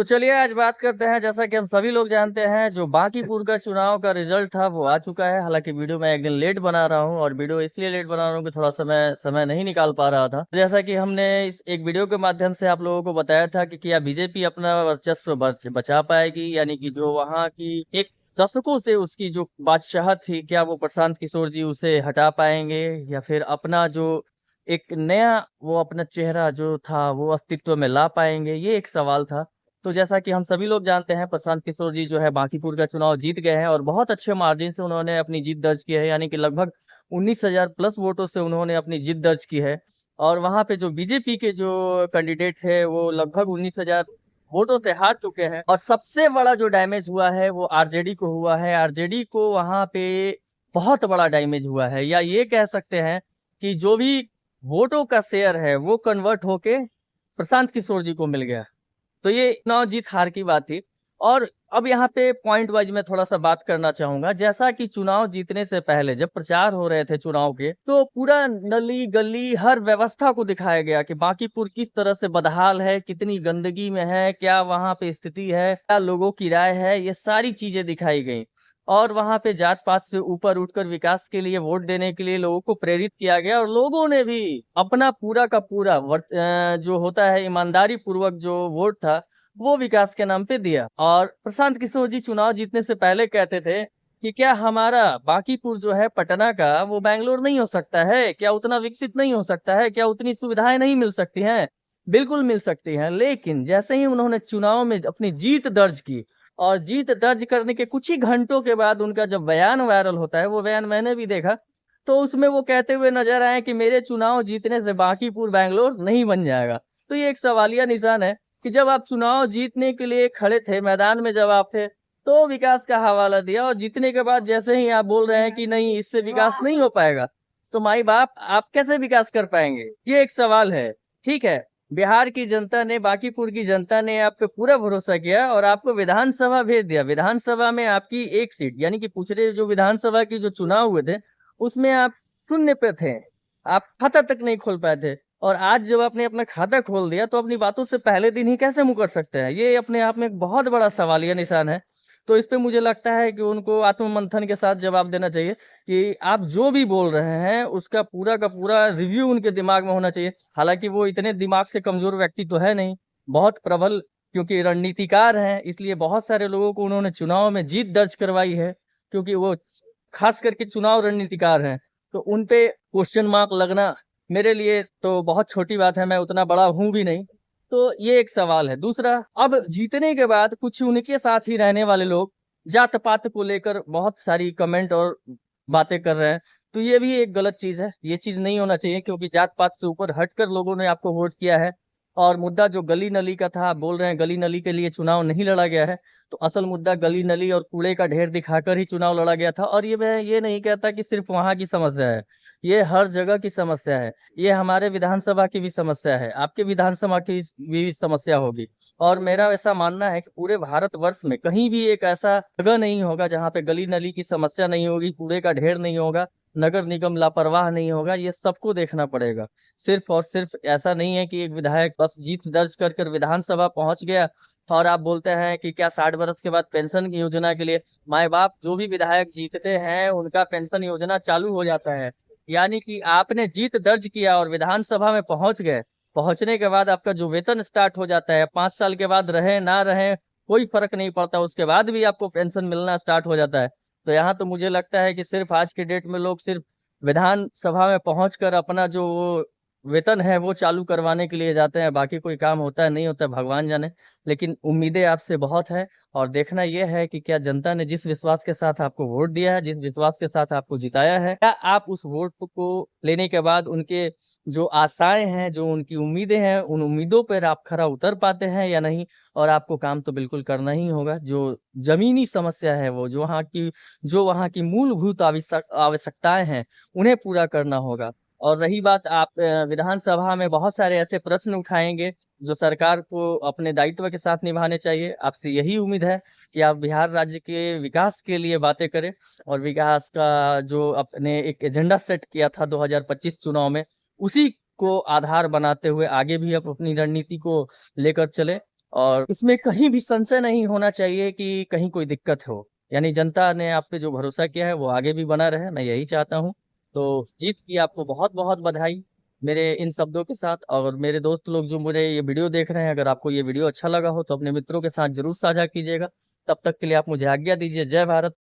तो चलिए आज बात करते हैं। जैसा कि हम सभी लोग जानते हैं, जो बांकीपुर का चुनाव का रिजल्ट था वो आ चुका है। हालांकि वीडियो मैं एक दिन लेट बना रहा हूं, और वीडियो इसलिए लेट बना रहा हूं कि थोड़ा समय समय नहीं निकाल पा रहा था। जैसा कि हमने इस एक वीडियो के माध्यम से आप लोगों को बताया था कि क्या बीजेपी अपना वर्चस्व बचा पाएगी, यानी कि जो वहां की एक दशकों से उसकी जो बादशाहत थी, क्या वो प्रशांत किशोर जी उसे हटा पाएंगे, या फिर अपना जो एक नया वो अपना चेहरा जो था वो अस्तित्व में ला पाएंगे, ये एक सवाल था। तो जैसा कि हम सभी लोग जानते हैं, प्रशांत किशोर जी जो है बांकीपुर का चुनाव जीत गए हैं, और बहुत अच्छे मार्जिन से उन्होंने अपनी जीत दर्ज की है, यानी कि लगभग 19,000 प्लस वोटों से उन्होंने अपनी जीत दर्ज की है। और वहां पे जो बीजेपी के जो कैंडिडेट है वो लगभग 19,000 वोटों से हार चुके हैं। और सबसे बड़ा जो डैमेज हुआ है वो आरजेडी को हुआ है। आरजेडी को वहां पे बहुत बड़ा डैमेज हुआ है, या ये कह सकते हैं कि जो भी वोटों का शेयर है वो कन्वर्ट होके प्रशांत किशोर जी को मिल गया। तो ये चुनाव जीत हार की बात थी। और अब यहाँ पे पॉइंट वाइज मैं थोड़ा सा बात करना चाहूंगा। जैसा कि चुनाव जीतने से पहले जब प्रचार हो रहे थे चुनाव के, तो पूरा नली गली हर व्यवस्था को दिखाया गया कि बांकीपुर किस तरह से बदहाल है, कितनी गंदगी में है, क्या वहां पे स्थिति है, क्या लोगों की राय है, ये सारी चीजें दिखाई गई। और वहां पे जात पात से ऊपर उठकर विकास के लिए वोट देने के लिए लोगों को प्रेरित किया गया, और लोगों ने भी अपना पूरा का पूरा जो होता है ईमानदारी पूर्वक जो वोट था वो विकास के नाम पे दिया। और प्रशांत किशोर जी चुनाव जीतने से पहले कहते थे कि क्या हमारा बांकीपुर जो है पटना का वो बैंगलोर नहीं हो सकता है, क्या उतना विकसित नहीं हो सकता है, क्या उतनी सुविधाएं नहीं मिल सकती हैं? बिल्कुल मिल सकती हैं। लेकिन जैसे ही उन्होंने चुनाव में अपनी जीत दर्ज की, और जीत दर्ज करने के कुछ ही घंटों के बाद उनका जब बयान वायरल होता है, वो बयान मैंने भी देखा, तो उसमें वो कहते हुए नजर आए कि मेरे चुनाव जीतने से बांकीपुर बैंगलोर नहीं बन जाएगा। तो ये एक सवालिया निशान है कि जब आप चुनाव जीतने के लिए खड़े थे, मैदान में जब आप थे, तो विकास का हवाला दिया, और जीतने के बाद जैसे ही आप बोल रहे हैं कि नहीं इससे विकास नहीं हो पाएगा, तो माई बाप आप कैसे विकास कर पाएंगे? ये एक सवाल है। ठीक है, बिहार की जनता ने, बांकीपुर की जनता ने आप पे पूरा भरोसा किया और आपको विधानसभा भेज दिया। विधानसभा में आपकी एक सीट, यानी कि पिछले जो विधानसभा की जो चुनाव हुए थे उसमें आप शून्य पे थे, आप खाता तक नहीं खोल पाए थे। और आज जब आपने अपना खाता खोल दिया, तो अपनी बातों से पहले दिन ही कैसे मुकर सकते हैं? ये अपने आप में एक बहुत बड़ा सवालिया निशान है। तो इस पे मुझे लगता है कि उनको आत्ममंथन के साथ जवाब देना चाहिए कि आप जो भी बोल रहे हैं उसका पूरा का पूरा रिव्यू उनके दिमाग में होना चाहिए। हालांकि वो इतने दिमाग से कमजोर व्यक्ति तो है नहीं, बहुत प्रबल, क्योंकि रणनीतिकार हैं, इसलिए बहुत सारे लोगों को उन्होंने चुनाव में जीत दर्ज करवाई है, क्योंकि वो खास करके चुनाव रणनीतिकार हैं। तो उन पे क्वेश्चन मार्क लगना मेरे लिए तो बहुत छोटी बात है, मैं उतना बड़ा हूं भी नहीं। तो ये एक सवाल है। दूसरा, अब जीतने के बाद कुछ उनके साथ ही रहने वाले लोग जात पात को लेकर बहुत सारी कमेंट और बातें कर रहे हैं। तो ये भी एक गलत चीज है, ये चीज नहीं होना चाहिए, क्योंकि जात पात से ऊपर हटकर लोगों ने आपको वोट किया है। और मुद्दा जो गली नली का था, आप बोल रहे हैं गली नली के लिए चुनाव नहीं लड़ा गया है, तो असल मुद्दा गली नली और कूड़े का ढेर दिखाकर ही चुनाव लड़ा गया था। और ये मैं ये नहीं कहता कि सिर्फ वहां की समस्या है, ये हर जगह की समस्या है। ये हमारे विधानसभा की भी समस्या है, आपके विधानसभा की भी समस्या होगी। और मेरा ऐसा मानना है कि पूरे भारतवर्ष में कहीं भी एक ऐसा जगह नहीं होगा जहाँ पे गली नली की समस्या नहीं होगी, कूड़े का ढेर नहीं होगा, नगर निगम लापरवाह नहीं होगा। ये सबको देखना पड़ेगा। सिर्फ और सिर्फ ऐसा नहीं है कि एक विधायक बस जीत दर्ज कर कर विधानसभा पहुंच गया और आप बोलते हैं कि क्या 60 वर्ष के बाद पेंशन की योजना के लिए, माए बाप जो भी विधायक जीतते हैं उनका पेंशन योजना चालू हो जाता है। यानी कि आपने जीत दर्ज किया और विधानसभा में पहुंच गए, पहुंचने के बाद आपका जो वेतन स्टार्ट हो जाता है, 5 साल के बाद रहे ना रहे कोई फर्क नहीं पड़ता, उसके बाद भी आपको पेंशन मिलना स्टार्ट हो जाता है। तो यहाँ तो मुझे लगता है कि सिर्फ आज के डेट में लोग सिर्फ विधानसभा में पहुंचकर अपना जो वो वेतन है वो चालू करवाने के लिए जाते हैं, बाकी कोई काम होता है नहीं होता है भगवान जाने। लेकिन उम्मीदें आपसे बहुत है, और देखना यह है कि क्या जनता ने जिस विश्वास के साथ आपको वोट दिया है, जिस विश्वास के साथ आपको जिताया है, क्या आप उस वोट को लेने के बाद उनके जो आशाएं हैं, जो उनकी उम्मीदें हैं, उन उम्मीदों पर आप खरा उतर पाते हैं या नहीं? और आपको काम तो बिल्कुल करना ही होगा। जो जमीनी समस्या है, वो जो वहाँ की मूलभूत आवश्यकताएं हैं, उन्हें पूरा करना होगा। और रही बात, आप विधानसभा में बहुत सारे ऐसे प्रश्न उठाएंगे जो सरकार को अपने दायित्व के साथ निभाने चाहिए। आपसे यही उम्मीद है कि आप बिहार राज्य के विकास के लिए बातें करें, और विकास का जो अपने एक एजेंडा सेट किया था 2025 चुनाव में, उसी को आधार बनाते हुए आगे भी आप अपनी रणनीति को लेकर चले। और इसमें कहीं भी संशय नहीं होना चाहिए कि कहीं कोई दिक्कत हो। यानी जनता ने आप पे जो भरोसा किया है वो आगे भी बना रहे, मैं यही चाहता हूँ। तो जीत की आपको बहुत बहुत बधाई मेरे इन शब्दों के साथ। और मेरे दोस्त लोग जो मुझे ये वीडियो देख रहे हैं, अगर आपको ये वीडियो अच्छा लगा हो तो अपने मित्रों के साथ जरूर साझा कीजिएगा। तब तक के लिए आप मुझे आज्ञा दीजिए। जय भारत।